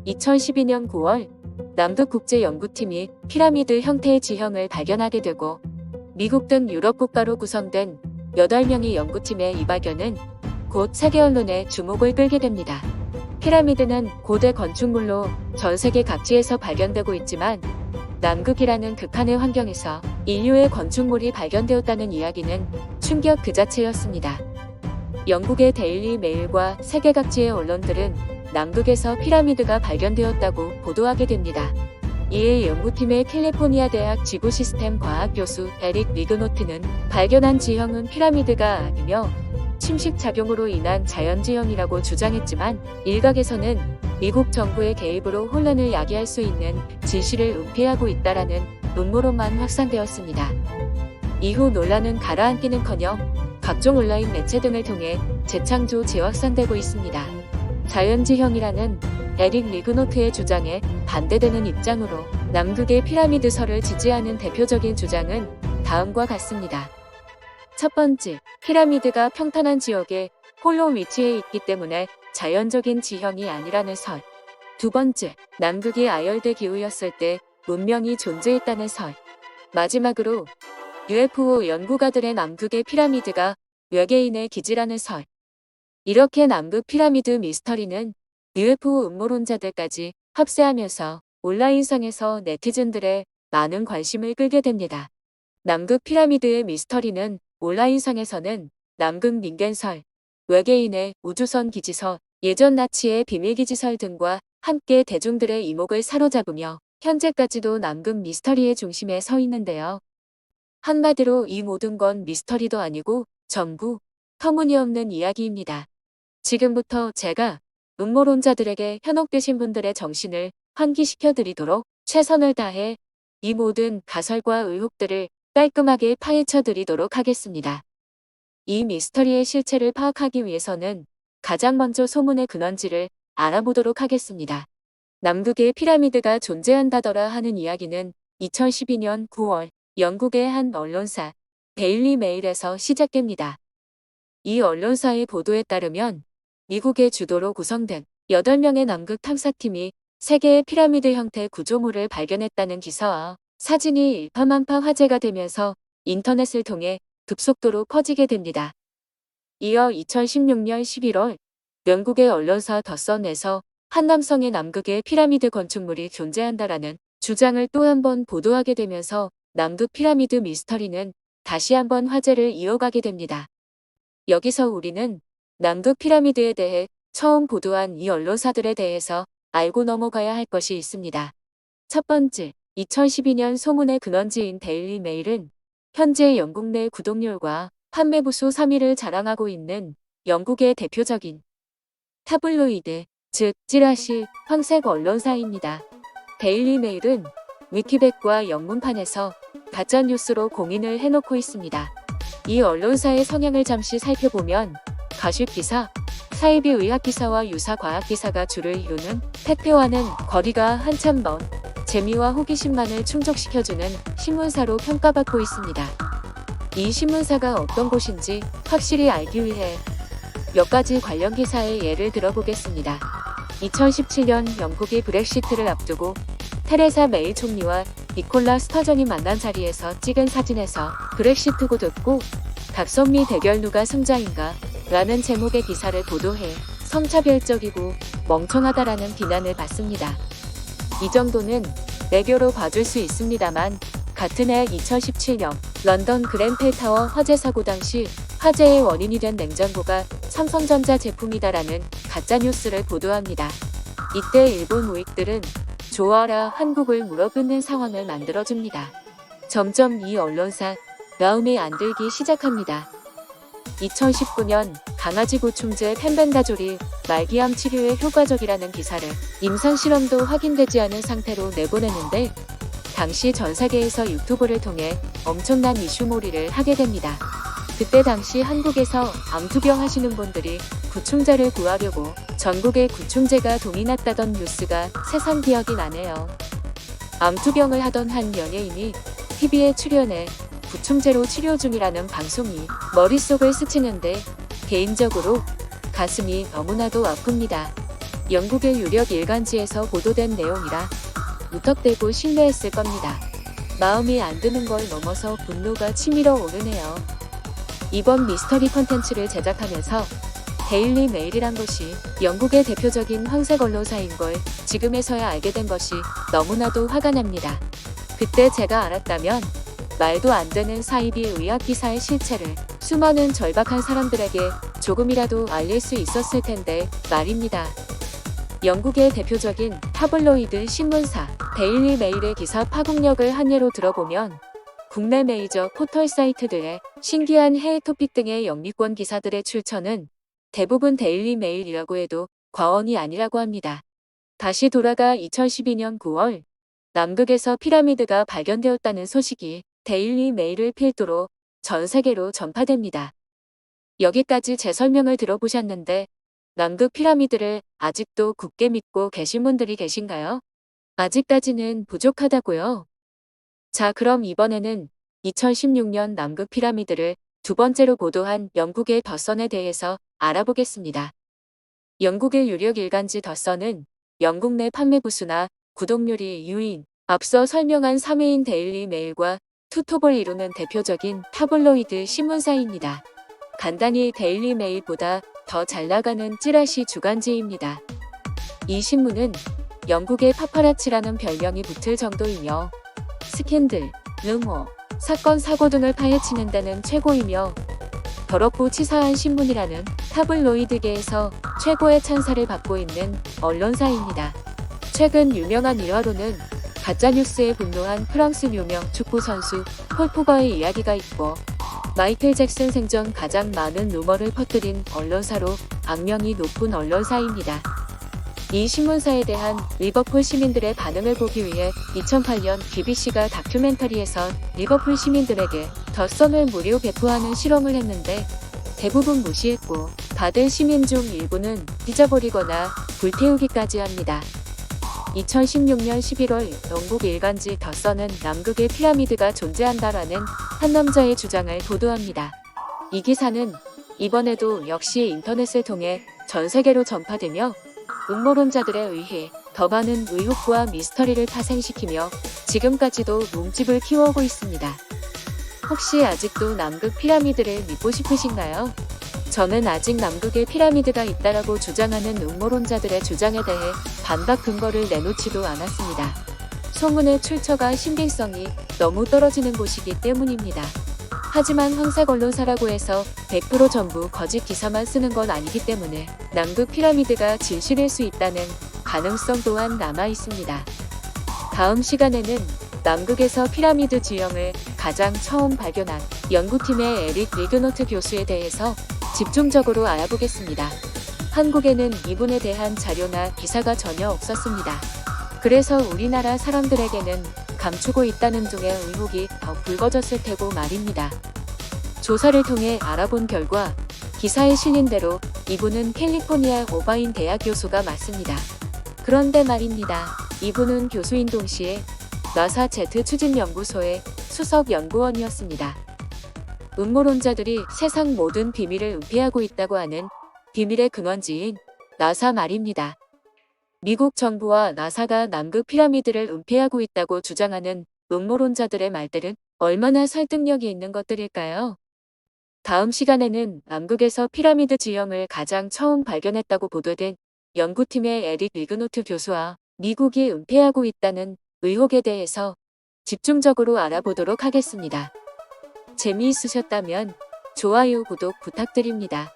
2012년 9월 남극국제연구팀이 피라미드 형태의 지형을 발견하게 되고 미국 등 유럽 국가로 구성된 8명의 연구팀의 이 발견은 곧 세계 언론의 주목을 끌게 됩니다. 피라미드는 고대 건축물로 전 세계 각지에서 발견되고 있지만 남극이라는 극한의 환경에서 인류의 건축물이 발견되었다는 이야기는 충격 그 자체였습니다. 영국의 데일리 메일과 세계 각지의 언론들은 남극에서 피라미드가 발견되었다고 보도하게 됩니다. 이에 연구팀의 캘리포니아 대학 지구시스템 과학 교수 에릭 리그노트는 발견한 지형은 피라미드가 아니며 침식작용으로 인한 자연지형이라고 주장했지만 일각에서는 미국 정부의 개입으로 혼란을 야기할 수 있는 진실을 은폐하고 있다라는 음모론만 확산되었습니다. 이후 논란은 가라앉기는커녕 각종 온라인 매체 등을 통해 재창조 재확산되고 있습니다. 자연지형이라는 에릭 리그노트의 주장에 반대되는 입장으로 남극의 피라미드설을 지지하는 대표적인 주장은 다음과 같습니다. 첫 번째, 피라미드가 평탄한 지역에 홀로 위치해 있기 때문에 자연적인 지형이 아니라는 설. 두 번째, 남극이 아열대 기후였을 때 문명이 존재했다는 설. 마지막으로 UFO 연구가들의 남극의 피라미드가 외계인의 기지라는 설. 이렇게 남극 피라미드 미스터리는 UFO 음모론자들까지 합세하면서 온라인상에서 네티즌들의 많은 관심을 끌게 됩니다. 남극 피라미드의 미스터리는 온라인상에서는 남극 닌겐설, 외계인의 우주선 기지설, 예전 나치의 비밀기지설 등과 함께 대중들의 이목을 사로잡으며 현재까지도 남극 미스터리의 중심에 서 있는데요. 한마디로 이 모든 건 미스터리도 아니고 전부 터무니없는 이야기입니다. 지금부터 제가 음모론자들에게 현혹되신 분들의 정신을 환기시켜 드리도록 최선을 다해 이 모든 가설과 의혹들을 깔끔하게 파헤쳐 드리도록 하겠습니다. 이 미스터리의 실체를 파악하기 위해서는 가장 먼저 소문의 근원지를 알아보도록 하겠습니다. 남극에 피라미드가 존재한다더라 하는 이야기는 2012년 9월 영국의 한 언론사 데일리 메일에서 시작됩니다. 이 언론사의 보도에 따르면 미국의 주도로 구성된 8명의 남극 탐사팀이 세계의 피라미드 형태 구조물을 발견했다는 기사와 사진이 일파만파 화제가 되면서 인터넷을 통해 급속도로 퍼지게 됩니다. 이어 2016년 11월 영국의 언론사 더선에서 한 남성의 남극에 피라미드 건축물이 존재한다라는 주장을 또 한 번 보도하게 되면서 남극 피라미드 미스터리는 다시 한번 화제를 이어가게 됩니다. 여기서 우리는 남극 피라미드에 대해 처음 보도한 이 언론사들에 대해서 알고 넘어가야 할 것이 있습니다. 첫 번째, 2012년 소문의 근원지인 데일리 메일은 현재 영국 내 구독률과 판매 부수 3위를 자랑하고 있는 영국의 대표적인 타블로이드, 즉 찌라시, 황색 언론사입니다. 데일리 메일은 위키백과 영문판에서 가짜뉴스로 공인을 해놓고 있습니다. 이 언론사의 성향을 잠시 살펴보면 가십 기사, 사이비 의학 기사와 유사 과학 기사가 주를 이루는 팩트와는 거리가 한참 먼 재미와 호기심만을 충족시켜주는 신문사로 평가받고 있습니다. 이 신문사가 어떤 곳인지 확실히 알기 위해 몇 가지 관련 기사의 예를 들어보겠습니다. 2017년 영국이 브렉시트를 앞두고 테레사 메이 총리와 니콜라 스터전이 만난 자리에서 찍은 사진에서 브렉시트고 듣고 각선미 대결 누가 승자인가 라는 제목의 기사를 보도해 성차별적이고 멍청하다라는 비난을 받습니다. 이 정도는 내교로 봐줄 수 있습니다만 같은 해 2017년 런던 그렌펠 타워 화재 사고 당시 화재의 원인이 된 냉장고가 삼성전자 제품이다라는 가짜뉴스를 보도합니다. 이때 일본 우익들은 좋아라 한국을 물어뜯는 상황을 만들어줍니다. 점점 이 언론사 마음에 안 들기 시작합니다. 2019년 강아지 구충제 펜벤다졸이 말기암 치료에 효과적이라는 기사를 임상실험도 확인되지 않은 상태로 내보냈는데 당시 전 세계에서 유튜브를 통해 엄청난 이슈몰이를 하게 됩니다. 그때 당시 한국에서 암투병 하시는 분들이 구충제를 구하려고 전국에 구충제가 동이 났다던 뉴스가 새삼 기억이 나네요. 암투병을 하던 한 연예인이 TV에 출연해 구충제로 치료 중이라는 방송이 머릿속을 스치는데 개인적으로 가슴이 너무나도 아픕니다. 영국의 유력 일간지에서 보도된 내용이라 무턱대고 신뢰했을 겁니다. 마음이 안 드는 걸 넘어서 분노가 치밀어 오르네요. 이번 미스터리 콘텐츠를 제작하면서 데일리 메일이란 것이 영국의 대표적인 황색 언론사인 걸 지금에서야 알게 된 것이 너무나도 화가 납니다. 그때 제가 알았다면 말도 안 되는 사이비 의학 기사의 실체를 수많은 절박한 사람들에게 조금이라도 알릴 수 있었을 텐데 말입니다. 영국의 대표적인 타블로이드 신문사 데일리 메일의 기사 파급력을 한 예로 들어보면 국내 메이저 포털 사이트들의 신기한 해외 토픽 등의 영미권 기사들의 출처는 대부분 데일리 메일이라고 해도 과언이 아니라고 합니다. 다시 돌아가 2012년 9월 남극에서 피라미드가 발견되었다는 소식이 데일리 메일을 필두로 전 세계로 전파됩니다. 여기까지 제 설명을 들어보셨는데 남극 피라미드를 아직도 굳게 믿고 계신 분들이 계신가요? 아직까지는 부족하다고요? 자, 그럼 이번에는 2016년 남극 피라미드를 두 번째로 보도한 영국의 더선에 대해서 알아보겠습니다. 영국의 유력 일간지 더선은 영국 내 판매 부수나 구독률이 유인, 앞서 설명한 3위인 데일리 메일과 투톱을 이루는 대표적인 타블로이드 신문사입니다. 간단히 데일리 메일보다 더 잘 나가는 찌라시 주간지입니다. 이 신문은 영국의 파파라치라는 별명이 붙을 정도이며 스캔들, 루머, 사건 사고 등을 파헤치는 데는 최고이며 더럽고 치사한 신문이라는 타블로이드계에서 최고의 찬사를 받고 있는 언론사입니다. 최근 유명한 일화로는 가짜뉴스에 분노한 프랑스 유명 축구 선수 폴 포거의 이야기가 있고 마이클 잭슨 생전 가장 많은 루머를 퍼뜨린 언론사로 악명이 높은 언론사입니다. 이 신문사에 대한 리버풀 시민들의 반응을 보기 위해 2008년 BBC가 다큐멘터리에서 리버풀 시민들에게 더선을 무료 배포하는 실험을 했는데 대부분 무시했고 받은 시민 중 일부는 잊어버리거나 불태우기까지 합니다. 2016년 11월 영국 일간지 더선은 남극의 피라미드가 존재한다라는 한 남자의 주장을 보도합니다. 이 기사는 이번에도 역시 인터넷을 통해 전 세계로 전파되며 음모론자들에 의해 더 많은 의혹과 미스터리를 파생시키며 지금까지도 뭉집을 키워오고 있습니다. 혹시 아직도 남극 피라미드를 믿고 싶으신가요? 저는 아직 남극에 피라미드가 있다라고 주장하는 음모론자들의 주장에 대해 반박 근거를 내놓지도 않았습니다. 소문의 출처가 신빙성이 너무 떨어지는 곳이기 때문입니다. 하지만 황색 언론사라고 해서 100% 전부 거짓 기사만 쓰는 건 아니기 때문에 남극 피라미드가 진실일 수 있다는 가능성 또한 남아 있습니다. 다음 시간에는 남극에서 피라미드 지형을 가장 처음 발견한 연구팀의 에릭 리그노트 교수에 대해서 집중적으로 알아보겠습니다. 한국에는 이분에 대한 자료나 기사가 전혀 없었습니다. 그래서 우리나라 사람들에게는 감추고 있다는 등의 의혹이 더 불거졌을 테고 말입니다. 조사를 통해 알아본 결과 기사에 실린 대로 이분은 캘리포니아 오바인 대학 교수가 맞습니다. 그런데 말입니다. 이분은 교수인 동시에 나사 제트 추진연구소의 수석 연구원이었습니다. 음모론자들이 세상 모든 비밀을 은폐하고 있다고 하는 비밀의 근원지인 나사 말입니다. 미국 정부와 나사가 남극 피라미드를 은폐하고 있다고 주장하는 음모론자들의 말들은 얼마나 설득력이 있는 것들일까요? 다음 시간에는 남극에서 피라미드 지형을 가장 처음 발견했다고 보도된 연구팀의 에릭 리그노트 교수와 미국이 은폐하고 있다는 의혹에 대해서 집중적으로 알아보도록 하겠습니다. 재미있으셨다면 좋아요, 구독 부탁드립니다.